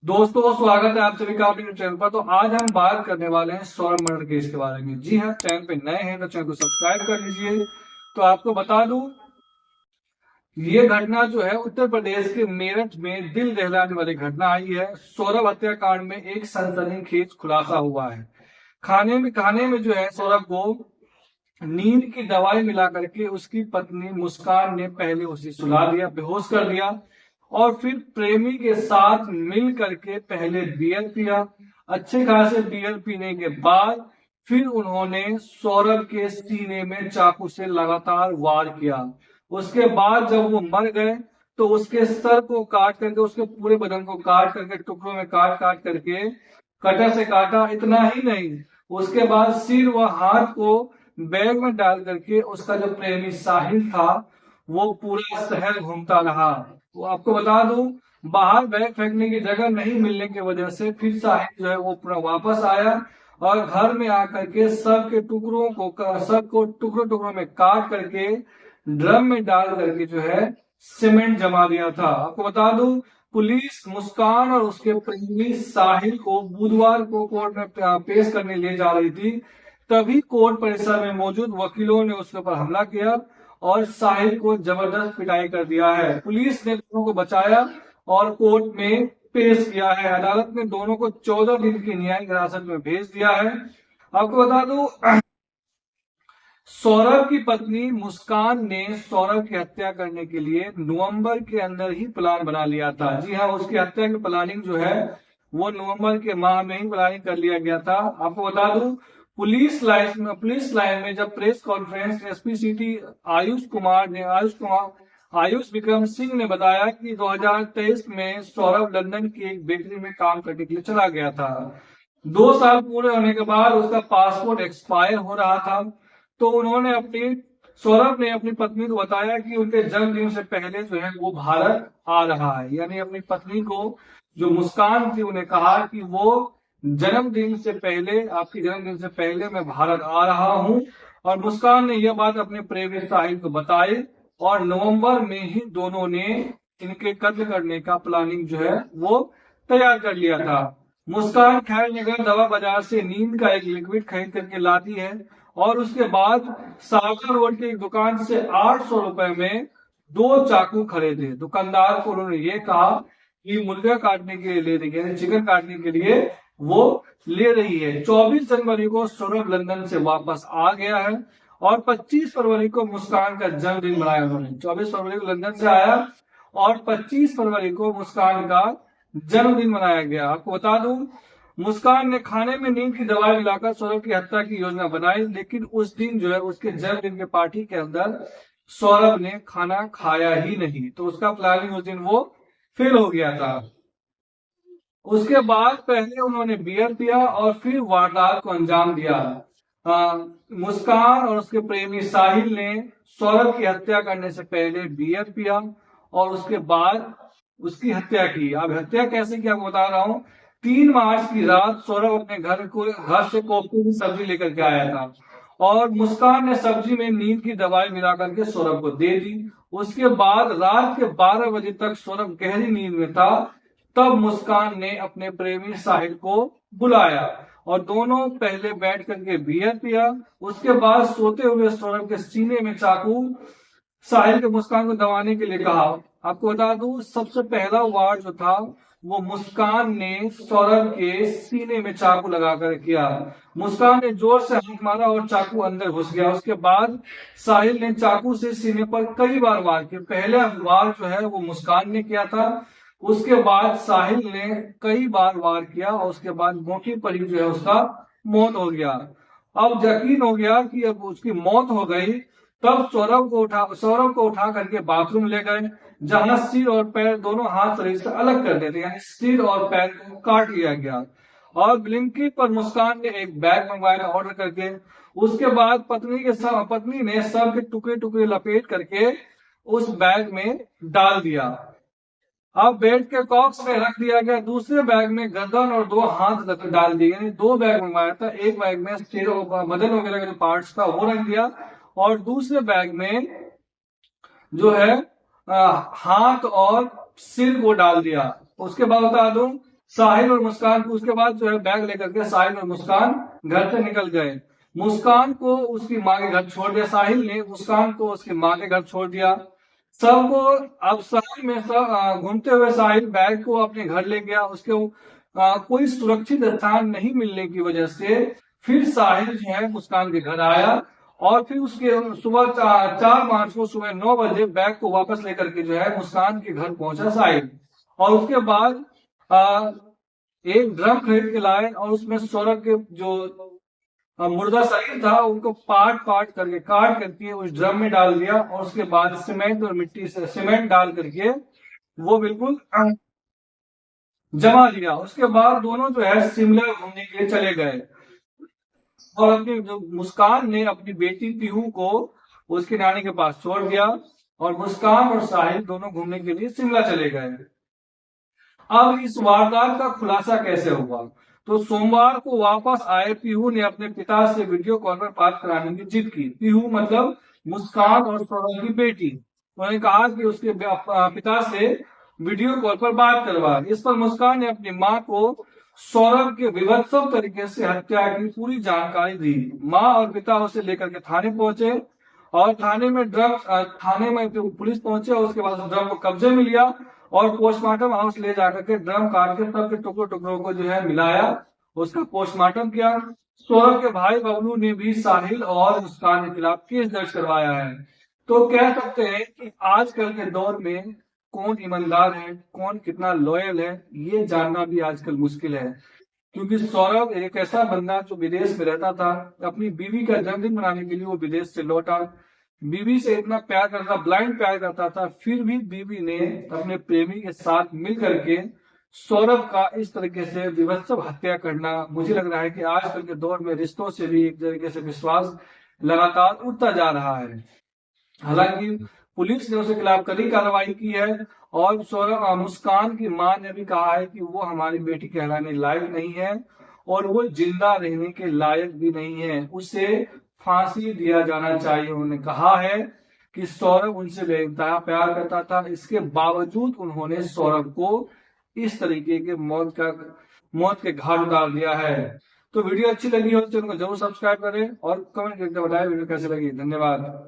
दोस्तों स्वागत है आप सभी का अपने चैनल पर। तो आज हम बात करने वाले हैं सौरभ मर्डर केस के बारे में। जी हाँ, चैनल पे नए हैं तो चैनल को सब्सक्राइब कर लीजिए। तो आपको बता दूं, ये घटना जो है उत्तर प्रदेश के मेरठ में दिल दहलाने वाली घटना आई है। सौरभ हत्याकांड में एक सनसनीखेज खुलासा हुआ है। खाने में जो है सौरभ को नींद की दवाई मिला करके उसकी पत्नी मुस्कान ने पहले उसे सुला दिया, बेहोश कर दिया, और फिर प्रेमी के साथ मिल करके पहले बियर पिया। अच्छे खासे बियर पीने के बाद फिर उन्होंने सौरभ के सीने में चाकू से लगातार वार किया। उसके बाद जब वो मर गए तो उसके सर को काट करके, उसके पूरे बदन को काट करके, टुकड़ों में काट काट करके कटर से काटा। इतना ही नहीं, उसके बाद सिर व हाथ को बैग में डाल करके उसका जो प्रेमी साहिल था वो पूरा शहर घूमता रहा। वो आपको बता दूं, बाहर बैग फेंकने की जगह नहीं मिलने की वजह से फिर साहिल जो है वो पूरा वापस आया और घर में आकर के सबको टुकड़ों टुकड़ों में काट करके ड्रम में डाल करके जो है सीमेंट जमा दिया था। आपको बता दूं, पुलिस मुस्कान और उसके प्रेमी साहिल को बुधवार को कोर्ट में पेश करने ले जा रही थी। तभी कोर्ट परिसर में मौजूद वकीलों ने उसके ऊपर हमला किया और साहिल को जबरदस्त पिटाई कर दिया है। पुलिस ने दोनों को बचाया और कोर्ट में पेश किया है। अदालत ने दोनों को 14 दिन की न्यायिक हिरासत में भेज दिया है। आपको बता दूं, सौरभ की पत्नी मुस्कान ने सौरभ की हत्या करने के लिए नवंबर के अंदर ही प्लान बना लिया था। जी हाँ, उसकी हत्या की प्लानिंग जो है वो नवंबर के माह में ही प्लानिंग कर लिया गया था। आपको बता दूं, पुलिस लाइन में जब press conference SP city Ayush Vikram Singh ने बताया कि 2023 में सौरभ लंदन की एक बेकरी में काम करने के लिए चला गया था। 2 साल पूरे होने के बाद उसका पासपोर्ट एक्सपायर हो रहा था। तो सौरभ ने अपनी पत्नी को बताया कि उनके जन्मदिन से पहले जो है वो भारत आ रहा है। यानी अपनी पत्नी को, जो मुस्कान थी, उन्हें कहा कि वो आपके जन्मदिन से पहले मैं भारत आ रहा हूं। और मुस्कान ने यह बात अपने प्रेमी साहिल को बताई और नवंबर में ही दोनों ने इनके कत्ल करने का प्लानिंग जो है वो तैयार कर लिया था। मुस्कान खैर नगर दवा बाजार से नींद का एक लिक्विड खरीद करके लाती है और उसके बाद सागर रोड की एक दुकान से 800 रुपए में 2 चाकू खरीदे। दुकानदार को उन्होंने ये कहा कि मुर्गा काटने के लिए ले रही है, चिकन काटने के लिए वो ले रही है। 24 जनवरी को सौरभ लंदन से वापस आ गया है और 25 फरवरी को मुस्कान का जन्मदिन मनाया उन्होंने। 24 फरवरी को लंदन से आया और 25 फरवरी को मुस्कान का जन्मदिन मनाया गया। आपको बता दूं, मुस्कान ने खाने में नींद की दवाई मिलाकर सौरभ की हत्या की योजना बनाई, लेकिन उस दिन जो है उसके जन्मदिन के पार्टी के अंदर सौरभ ने खाना खाया ही नहीं। तो उसका प्लानिंग उस दिन वो फेल हो गया था। उसके बाद पहले उन्होंने बियर पिया और फिर वारदात को अंजाम दिया। मुस्कान और उसके प्रेमी साहिल ने सौरभ की हत्या करने से पहले बियर पिया और उसके बाद उसकी हत्या की। अब हत्या कैसे की आपको बता रहा हूँ। 3 मार्च की रात सौरभ अपने घर से कोफ्ते की सब्जी लेकर के आया था और मुस्कान ने सब्जी में नींद की दवाई मिला करके सौरभ को दे दी। उसके बाद रात के 12 बजे तक सौरभ गहरी नींद में था। तब मुस्कान ने अपने प्रेमी साहिल को बुलाया और दोनों पहले बैठ करके बियर पिया। उसके बाद सोते हुए सौरभ के सीने में चाकू साहिल के मुस्कान को दबाने के लिए कहा। आपको बता दूं, सबसे पहला वार जो था वो मुस्कान ने सौरभ के सीने में चाकू लगाकर किया। मुस्कान ने जोर से हाथ मारा और चाकू अंदर घुस गया। उसके बाद साहिल ने चाकू से सीने पर कई बार वार किया। पहला वार जो है वो मुस्कान ने किया था, उसके बाद साहिल ने कई बार वार किया और उसके बाद मौके पर ही जो है उसका मौत हो गया। अब यकीन हो गया कि अब उसकी मौत हो गई। तब सौरभ को उठा करके बाथरूम ले गए, जहां सिर और पैर दोनों हाथ शरीर से अलग कर देते, यानी सिर और पैर को काट लिया गया। और ब्लिंकिट पर मुस्कान ने एक बैग मंगवाया ऑर्डर करके। उसके बाद पत्नी ने सब के टुकड़े टुकड़े लपेट करके उस बैग में डाल दिया। अब बेड के कॉक्स में रख दिया गया। दूसरे बैग में गर्दन और 2 हाथ डाल दिए, यानी 2 बैग मंगवाया था। एक बैग में सिर और बदन वगैरह का जो पार्ट्स था वो रख दिया और दूसरे बैग में जो है हाथ और सिर को डाल दिया। उसके बाद बता दूं, साहिल और मुस्कान को। उसके बाद जो है बैग लेकर के साहिल और मुस्कान घर से निकल गए। मुस्कान को उसकी माँ के घर छोड़ दिया, साहिल ने मुस्कान को उसकी माँ के घर छोड़ दिया। सबको अब शहर में सब घूमते हुए साहिल बैग को अपने घर ले गया। उसके कोई सुरक्षित स्थान नहीं मिलने की वजह से फिर साहिल जो है मुस्कान के घर आया और फिर उसके सुबह 4 मार्च को सुबह 9 बजे बैग को वापस लेकर के जो है मुस्कान के घर पहुंचा साहिल। और उसके बाद आ, एक ड्रम खरीद के लाए और उसमें सौरभ के जो मुर्दा शरीर था उनको पार्ट पार्ट करके काट करके उस ड्रम में डाल दिया और उसके बाद सीमेंट और मिट्टी से सीमेंट डाल करके वो बिल्कुल जमा लिया। उसके बाद दोनों जो है शिमला घूमने के लिए चले गए और अपनी जो मुस्कान ने अपनी बेटी पीहू को उसकी नानी के पास छोड़ दिया और मुस्कान और साहिल दोनों घूमने के लिए शिमला चले गए। अब इस वारदात का खुलासा कैसे हुआ? तो सोमवार को वापस आए पीहू ने अपने पिता से वीडियो कॉल पर बात कराने की जिद की। पीहू मतलब मुस्कान और सौरभ की बेटी। उन्होंने कहा कि उसके पिता से वीडियो कॉल पर बात करवा। इस पर मुस्कान ने अपनी मां को सौरभ के विभत्सव तरीके से हत्या की पूरी जानकारी दी। मां और पिता उसे लेकर के थाने पहुंचे और थाने में पुलिस पहुंचे और उसके बाद ड्रम को कब्जे में लिया और पोस्टमार्टम हाउस ले जाकर के ड्रम काट के सबके टुकड़ों टुकड़ों को जो है मिलाया, उसका पोस्टमार्टम किया। सौरभ के भाई बबलू ने भी साहिल और मुस्कान के खिलाफ केस दर्ज करवाया है। तो कह सकते हैं कि आजकल के दौर में कौन ईमानदार है, कौन कितना लॉयल है, ये जानना भी आजकल मुश्किल है। क्योंकि सौरभ एक ऐसा बंदा जो विदेश में रहता था, अपनी बीवी का जन्मदिन मनाने के लिए वो विदेश से लौटा, बीवी से इतना प्यार करता, ब्लाइंड प्यार करता था, फिर भी बीवी ने अपने प्रेमी के साथ मिल करके सौरभ का इस तरीके से विभत्सव हत्या करना, मुझे लग रहा है कि आजकल के दौर में रिश्तों से भी एक तरीके से विश्वास लगातार उठता जा रहा है। हालांकि पुलिस ने उसके खिलाफ कड़ी कार्रवाई की है और सौरभ मुस्कान की मां ने भी कहा है कि वो हमारी बेटी कहलाने लायक नहीं है और वो जिंदा रहने के लायक भी नहीं है, उसे फांसी दिया जाना चाहिए। उन्होंने कहा है कि सौरभ उनसे बेइंतहा प्यार करता था, इसके बावजूद उन्होंने सौरभ को इस तरीके के मौत के घाट उतार दिया है। तो वीडियो अच्छी लगी हो तो चैनल को जरूर सब्सक्राइब करें और कमेंट करके बताएं वीडियो कैसे लगी। धन्यवाद।